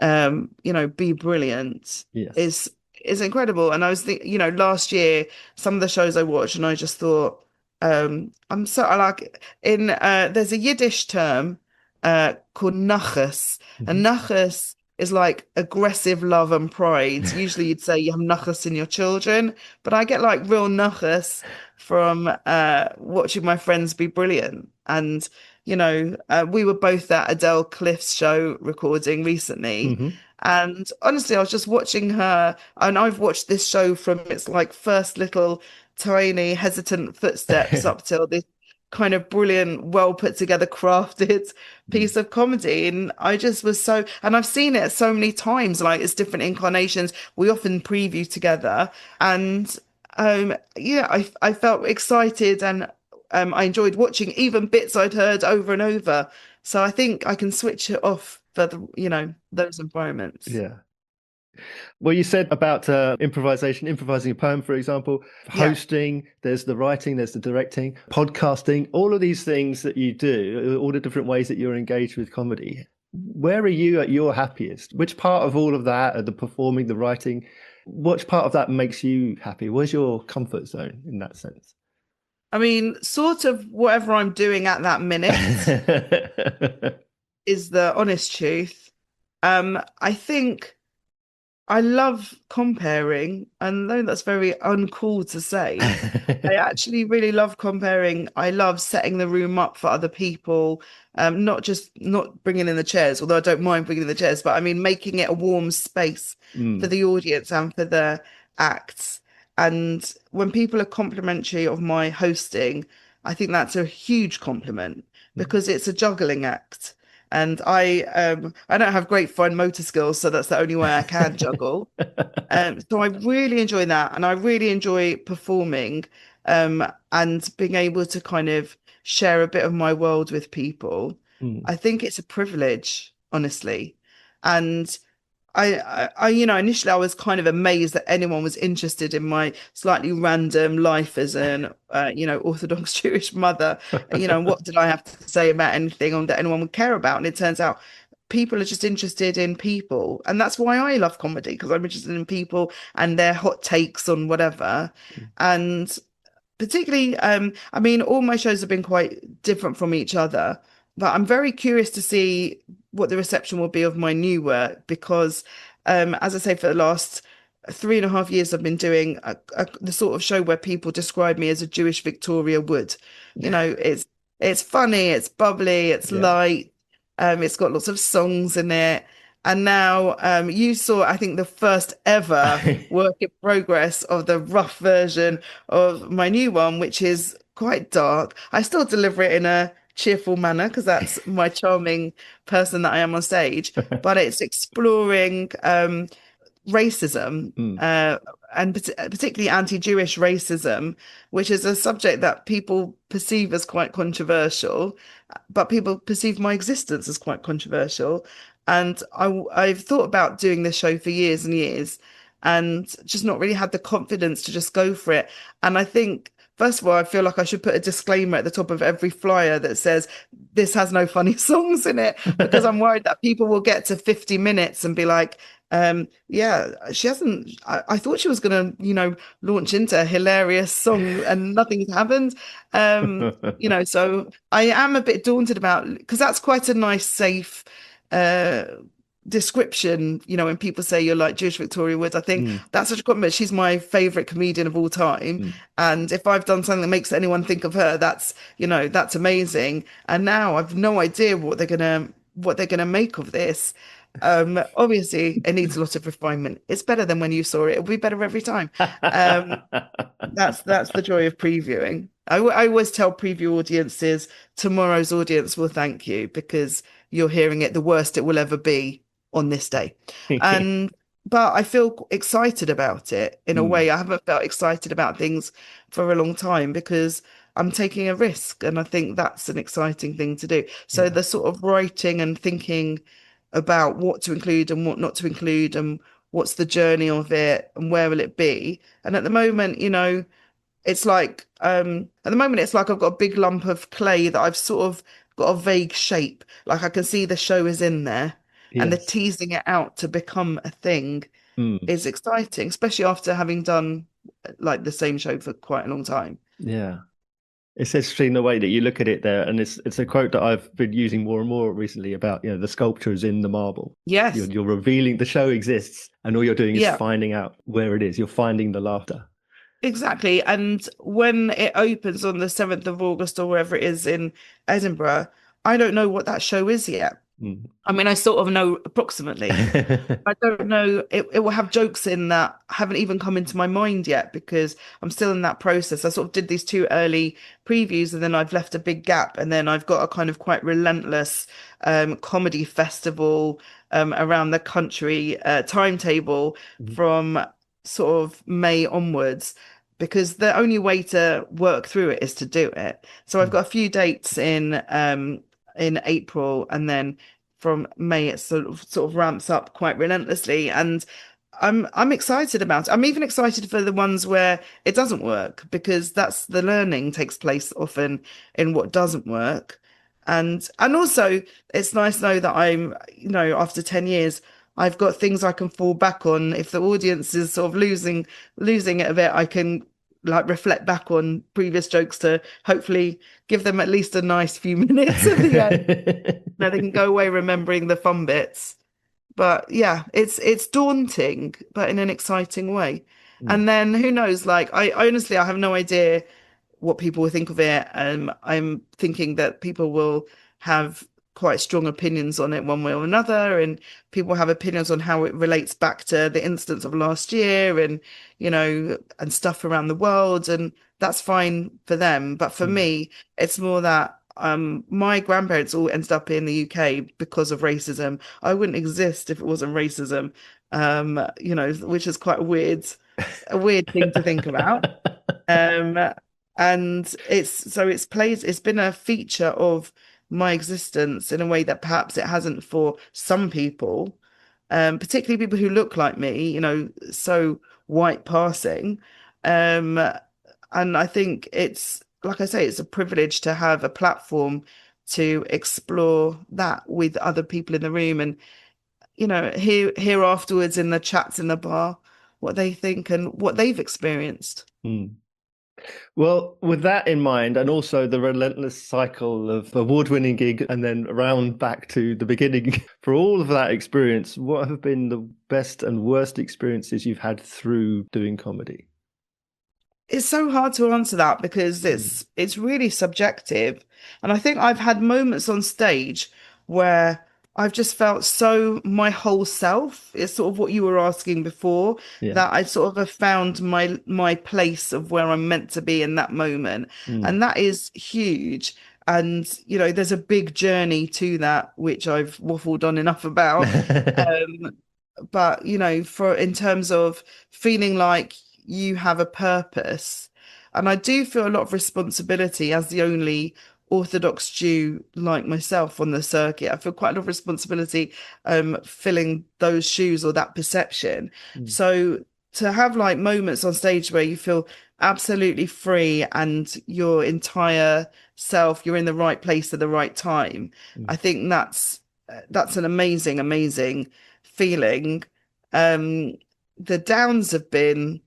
be brilliant Yes. is incredible. And I was thinking, last year, some of the shows I watched, and I just thought, I like there's a Yiddish term called nachas. And nachas is like aggressive love and pride. Usually you'd say you have nachas in your children, but I get like real nachas from watching my friends be brilliant. And we were both at Adele Cliff's show recording recently. And honestly, I was just watching her, and I've watched this show from its like first little tiny hesitant footsteps up till this kind of brilliant, well put together, crafted piece of comedy. And I just was and I've seen it so many times, like it's different incarnations. We often preview together, and I felt excited, and I enjoyed watching even bits I'd heard over and over. So I think I can switch it off for those environments. Yeah. Well, you said about improvising a poem, for example, Yeah. hosting, there's the writing, there's the directing, podcasting, all of these things that you do, all the different ways that you're engaged with comedy. Where are you at your happiest? Which part of all of that, the performing, the writing, which part of that makes you happy? Where's your comfort zone in that sense? I mean, sort of whatever I'm doing at that minute is the honest truth. I think I love comparing, and though that's very uncool to say, I actually really love comparing. I love setting the room up for other people, not bringing in the chairs, although I don't mind bringing in the chairs, but I mean making it a warm space for the audience and for the acts. And when people are complimentary of my hosting, I think that's a huge compliment, because it's a juggling act. And I don't have great fine motor skills, so that's the only way I can juggle. So I really enjoy that, and I really enjoy performing, and being able to kind of share a bit of my world with people. I think it's a privilege, honestly. And initially I was kind of amazed that anyone was interested in my slightly random life as an, Orthodox Jewish mother. What did I have to say about anything that anyone would care about? And it turns out people are just interested in people. And that's why I love comedy, because I'm interested in people and their hot takes on whatever. And particularly, I mean, all my shows have been quite different from each other, but I'm very curious to see what the reception will be of my new work, because, as I say, for the last 3.5 years, I've been doing the sort of show where people describe me as a Jewish Victoria Wood. It's funny, it's bubbly, it's light, it's got lots of songs in it. And now you saw, I think, the first ever work in progress of the rough version of my new one, which is quite dark. I still deliver it in a cheerful manner, because that's my charming person that I am on stage. But it's exploring racism, Mm. and particularly anti-Jewish racism, which is a subject that people perceive as quite controversial, but people perceive my existence as quite controversial. And I've thought about doing this show for years and years, and just not really had the confidence to just go for it. And I think, first of all, I feel like I should put a disclaimer at the top of every flyer that says this has no funny songs in it, because I'm worried that people will get to 50 minutes and be like, yeah, she hasn't. I thought she was going to, launch into a hilarious song and nothing's happened. So I am a bit daunted about, because that's quite a nice, safe uh, description. When people say you're like Jewish Victoria Woods, I think Mm. that's such a compliment. She's my favorite comedian of all time. Mm. And if I've done something that makes anyone think of her, that's amazing. And now I've no idea what they're gonna make of this. Obviously, it needs a lot of refinement. It's better than when you saw it. It'll be better every time. Um, that's the joy of previewing. I always tell preview audiences, tomorrow's audience will thank you because you're hearing it the worst it will ever be on this day. And but I feel excited about it in a Mm. way I haven't felt excited about things for a long time, because I'm taking a risk, and I think that's an exciting thing to do. So Yeah. the sort of writing and thinking about what to include and what not to include, and what's the journey of it and where will it be. And at the moment, it's like I've got a big lump of clay that I've sort of got a vague shape. Like I can see the show is in there, and the Yes. teasing it out to become a thing Mm. is exciting, especially after having done like the same show for quite a long time. Yeah. It's interesting the way that you look at it there, and it's a quote that I've been using more and more recently about, the sculpture is in the marble. Yes. You're revealing the show exists, and all you're doing is Yeah, finding out where it is. You're finding the laughter. exactly. And when it opens on the 7th of August or wherever it is in Edinburgh, I don't know what that show is yet. Mm. I mean, I sort of know approximately. I don't know. It will have jokes in that haven't even come into my mind yet, because I'm still in that process. I sort of did these two early previews, and then I've left a big gap. And then I've got a kind of quite relentless comedy festival around the country timetable Mm. from sort of May onwards, because the only way to work through it is to do it. So I've Mm. got a few dates in April, and then from May it sort of ramps up quite relentlessly, and I'm excited about it. I'm even excited for the ones where it doesn't work, because that's the learning takes place often in what doesn't work. And also it's nice to know that after 10 years I've got things I can fall back on. If the audience is sort of losing it a bit, I can like reflect back on previous jokes to hopefully give them at least a nice few minutes at the end. They can go away remembering the fun bits. But yeah, it's daunting, but in an exciting way. Mm. And then who knows? Like I honestly, I have no idea what people will think of it. I'm thinking that people will have quite strong opinions on it one way or another, and people have opinions on how it relates back to the incidents of last year, and and stuff around the world, and that's fine for them. But for Mm. me, it's more that my grandparents all ended up in the UK because of racism. I wouldn't exist if it wasn't racism. Which is quite a weird thing to think about. Um, and it's been a feature of my existence in a way that perhaps it hasn't for some people, particularly people who look like me, so white passing. Um, and I think it's, like I say, it's a privilege to have a platform to explore that with other people in the room, and hear afterwards in the chats in the bar what they think and what they've experienced. Mm. Well, with that in mind, and also the relentless cycle of award-winning gig and then around back to the beginning, for all of that experience, what have been the best and worst experiences you've had through doing comedy? It's so hard to answer that, because Mm. it's really subjective. And I think I've had moments on stage where I've just felt so my whole self is sort of what you were asking before, Yeah. that I sort of have found my place of where I'm meant to be in that moment. Mm. And that is huge. And there's a big journey to that, which I've waffled on enough about. Um, but for in terms of feeling like you have a purpose, and I do feel a lot of responsibility as the only Orthodox Jew like myself on the circuit. I feel quite a lot of responsibility filling those shoes or that perception. Mm, So to have like moments on stage where you feel absolutely free and your entire self, you're in the right place at the right time. mm, I think that's an amazing, amazing feeling. Um, the downs have been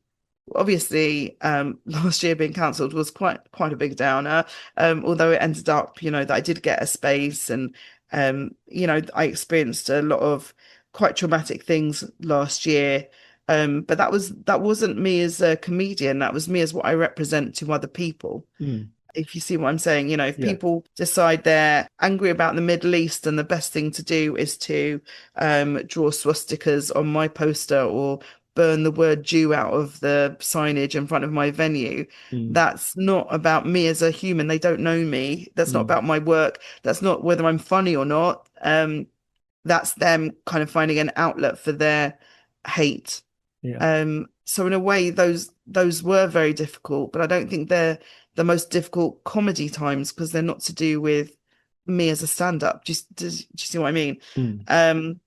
obviously last year being cancelled was quite a big downer. Although it ended up, that I did get a space, and I experienced a lot of quite traumatic things last year. But that wasn't me as a comedian. That was me as what I represent to other people. mm. If you see what I'm saying, if Yeah. people decide they're angry about the Middle East, and the best thing to do is to draw swastikas on my poster or burn the word Jew out of the signage in front of my venue, Mm, that's not about me as a human. They don't know me. That's not mm. about my work. That's not whether I'm funny or not. That's them kind of finding an outlet for their hate. Yeah. So in a way, those were very difficult, but I don't think they're the most difficult comedy times because they're not to do with me as a stand-up. Do you see what I mean? Mm. Um,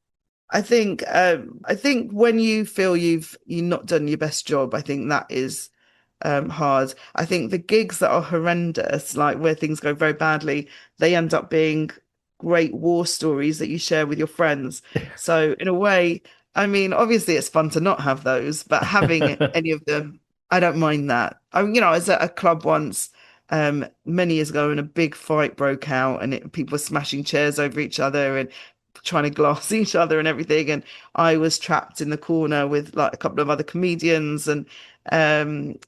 I think when you feel you've not done your best job, I think that is hard. I think the gigs that are horrendous, like where things go very badly, they end up being great war stories that you share with your friends. So in a way, I mean, obviously it's fun to not have those, but having any of them, I don't mind that. I was at a club once, many years ago, and a big fight broke out, and people were smashing chairs over each other and trying to glass each other and everything. And I was trapped in the corner with like a couple of other comedians, and um,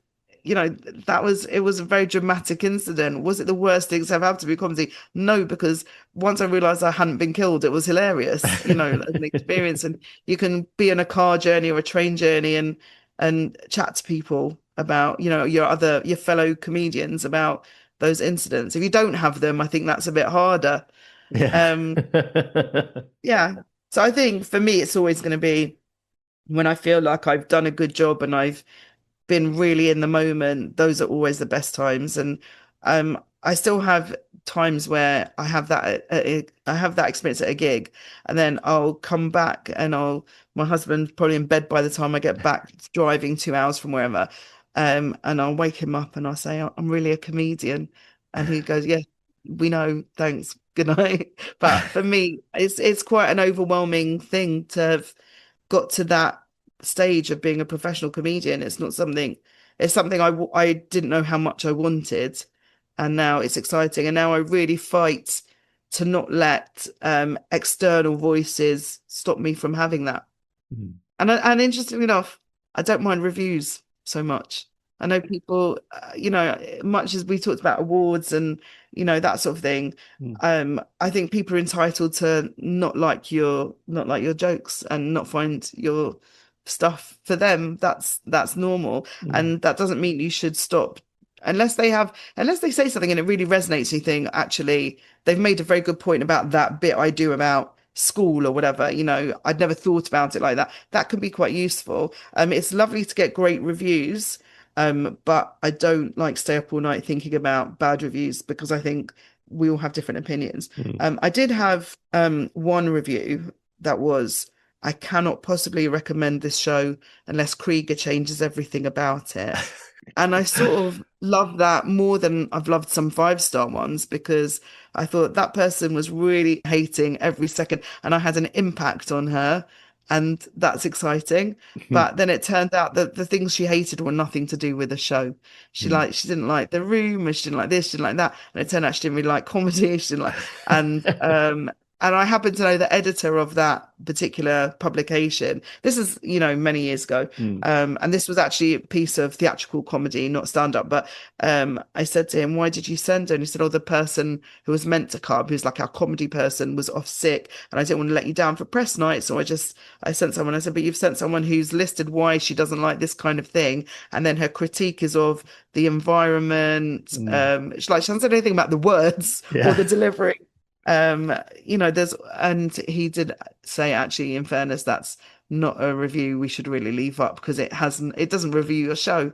it was a very dramatic incident. Was it the worst thing to ever happen to be comedy? No, because once I realized I hadn't been killed, it was hilarious, as an experience. And you can be on a car journey or a train journey and chat to people about, your fellow comedians about those incidents. If you don't have them, I think that's a bit harder. Yeah. Um, yeah. So I think for me, it's always going to be when I feel like I've done a good job and I've been really in the moment, those are always the best times. And I still have times where I have that experience at a gig, and then I'll come back and my husband's probably in bed by the time I get back, driving 2 hours from wherever. And I'll wake him up and I'll say, I'm really a comedian. And he goes, yeah, we know, thanks, good night. But for me, it's quite an overwhelming thing to have got to that stage of being a professional comedian. It's something I didn't know how much I wanted, and now it's exciting. And now I really fight to not let external voices stop me from having that. Mm, And interestingly enough, I don't mind reviews so much. I know people, much as we talked about awards and that sort of thing. mm, I think people are entitled to not like your jokes and not find your stuff for them. That's normal, mm, and that doesn't mean you should stop unless they say something and it really resonates. You think actually they've made a very good point about that bit I do about school or whatever. I'd never thought about it like that. That can be quite useful. It's lovely to get great reviews. But I don't like stay up all night thinking about bad reviews because I think we all have different opinions. mm. I did have one review that was, I cannot possibly recommend this show unless Creeger changes everything about it. And I sort of love that more than I've loved some 5-star ones, because I thought that person was really hating every second and I had an impact on her. And that's exciting. But then it turned out that the things she hated were nothing to do with the show. Mm. She didn't like the room, and she didn't like this, she didn't like that. And it turned out she didn't really like comedy. She didn't like, and I happen to know the editor of that particular publication. This is, many years ago. Mm. And this was actually a piece of theatrical comedy, not stand-up. But I said to him, why did you send her? And he said, oh, the person who was meant to come, who's like our comedy person, was off sick, and I didn't want to let you down for press night. So I sent someone. I said, but you've sent someone who's listed why she doesn't like this kind of thing. And then her critique is of the environment. Mm. She doesn't say anything about the words or Yeah. the delivery. And he did say, actually, in fairness, that's not a review we should really leave up because it doesn't review your show.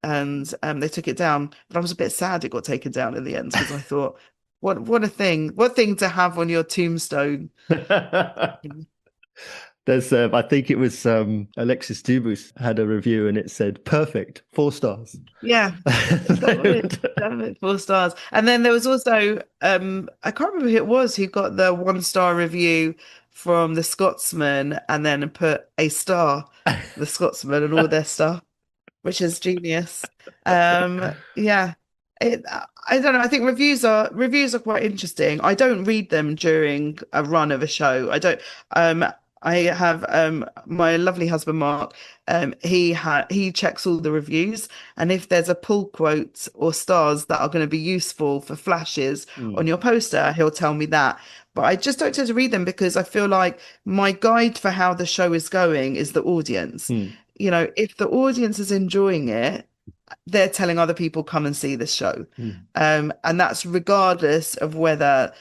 And they took it down, but I was a bit sad it got taken down in the end because I thought, what thing to have on your tombstone. There's, I think it was Alexis Dubus had a review and it said perfect, 4 stars. Yeah, damn it, 4 stars. And then there was also I can't remember who it was who got the 1-star review from the Scotsman and then put a star, the Scotsman and all their stuff, which is genius. Yeah. I don't know. I think reviews are quite interesting. I don't read them during a run of a show. I don't. I have my lovely husband Mark. He checks all the reviews, and if there's a pull quote or stars that are going to be useful for flashes on your poster, he'll tell me that. But I just don't tend to read them because I feel like my guide for how the show is going is the audience. You know, if the audience is enjoying it, they're telling other people come and see this show. And that's regardless of whether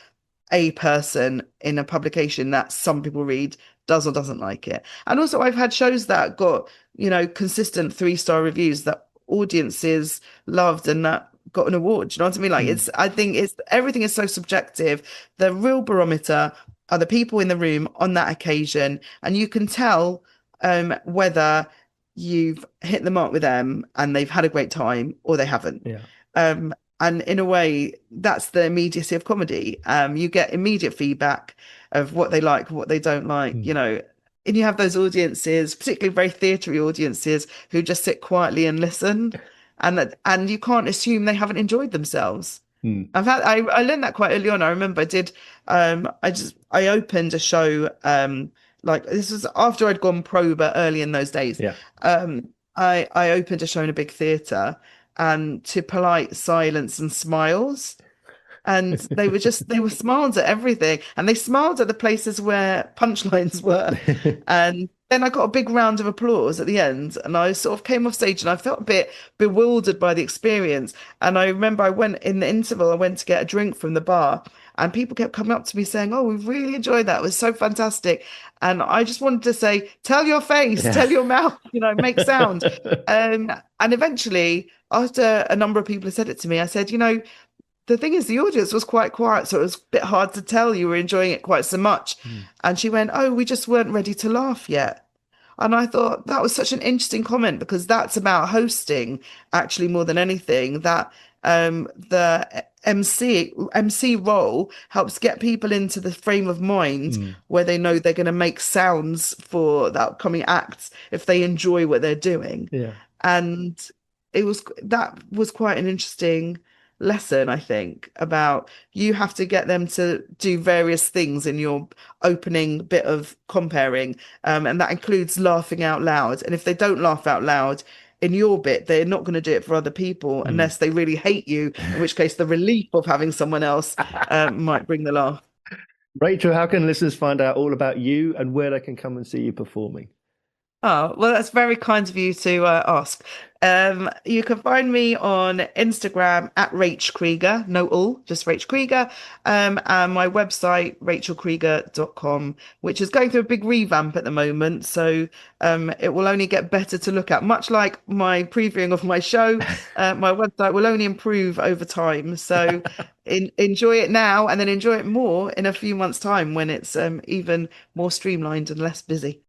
a person in a publication that some people read does or doesn't like it. And also I've had shows that got, you know, consistent 3-star reviews that audiences loved and that got an award. Do you know what I mean? Like I think everything is so subjective. The real barometer are the people in the room on that occasion, and you can tell whether you've hit the mark with them and they've had a great time or they haven't. And in a way, that's the immediacy of comedy. You get immediate feedback of what they like, what they don't like, you know. And you have those audiences, particularly very theatre-y audiences, who just sit quietly and listen, and you can't assume they haven't enjoyed themselves. I learned that quite early on. I remember I opened a show like this was after I'd gone pro, but early in those days. I opened a show in a big theatre, and to polite silence and smiles. And they were smiles at everything. And they smiled at the places where punchlines were. And then I got a big round of applause at the end. And I sort of came off stage and I felt a bit bewildered by the experience. And I remember I went to get a drink from the bar. And people kept coming up to me saying, "Oh, we really enjoyed that. It was so fantastic." And I just wanted to say, "Tell your face, tell your mouth, you know, make sound." And eventually, after a number of people had said it to me, I said, "You know, the thing is, the audience was quite quiet, so it was a bit hard to tell you were enjoying it quite so much." And she went, "Oh, we just weren't ready to laugh yet." And I thought that was such an interesting comment because that's about hosting, actually, more than anything. That the MC role helps get people into the frame of mind where they know they're going to make sounds for the upcoming acts if they enjoy what they're doing. And that was quite an interesting lesson, I think, about you have to get them to do various things in your opening bit of comparing, and that includes laughing out loud. And if they don't laugh out loud in your bit, they're not going to do it for other people unless they really hate you, in which case the relief of having someone else might bring the laugh. Rachel, how can listeners find out all about you and where they can come and see you performing? Oh, well, that's very kind of you to ask. You can find me on Instagram at Rach Creeger, just Rach Creeger, and my website, rachelcreeger.com, which is going through a big revamp at the moment. So it will only get better to look at, much like my previewing of my show. My website will only improve over time. So enjoy it now and then enjoy it more in a few months' time when it's even more streamlined and less busy.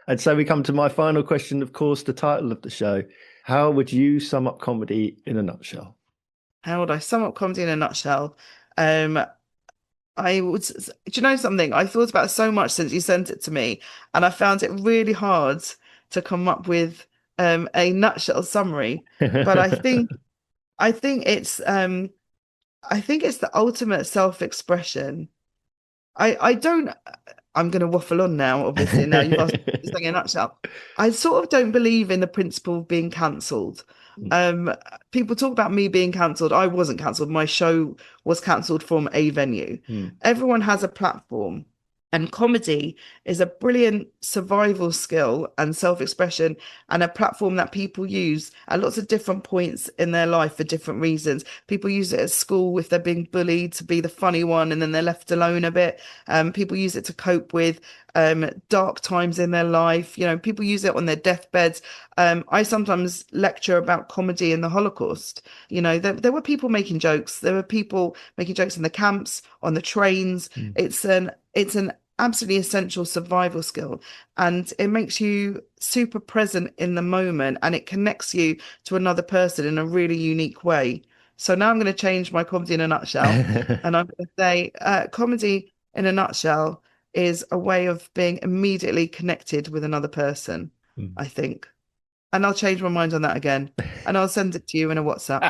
And so we come to my final question, of course, the title of the show. How would you sum up comedy in a nutshell? How would I sum up comedy in a nutshell? I would, do you know something? I thought about it so much since you sent it to me, and I found it really hard to come up with a nutshell summary. But I think it's the ultimate self-expression. I'm going to waffle on now, obviously. Now you've asked me in a nutshell. I sort of don't believe in the principle of being cancelled. People talk about me being cancelled. I wasn't cancelled. My show was cancelled from a venue. Everyone has a platform. And comedy is a brilliant survival skill and self-expression, and a platform that people use at lots of different points in their life for different reasons. People use it at school if they're being bullied, to be the funny one and then they're left alone a bit. People use it to cope with dark times in their life. You know, people use it on their deathbeds. I sometimes lecture about comedy in the Holocaust. You know, there were people making jokes. There were people making jokes in the camps, on the trains. It's an absolutely essential survival skill, and it makes you super present in the moment, and it connects you to another person in a really unique way. So now I'm going to change my comedy in a nutshell, and I'm going to say comedy in a nutshell is a way of being immediately connected with another person, I think. And I'll change my mind on that again, and I'll send it to you in a WhatsApp.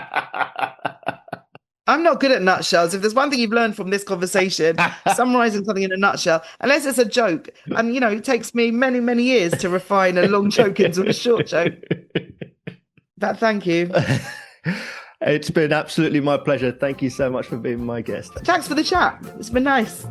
I'm not good at nutshells. If there's one thing you've learned from this conversation, summarizing something in a nutshell, unless it's a joke, and it takes me many, many years to refine a long joke into a short joke. But thank you. It's been absolutely my pleasure. Thank you so much for being my guest. Thanks for the chat. It's been nice.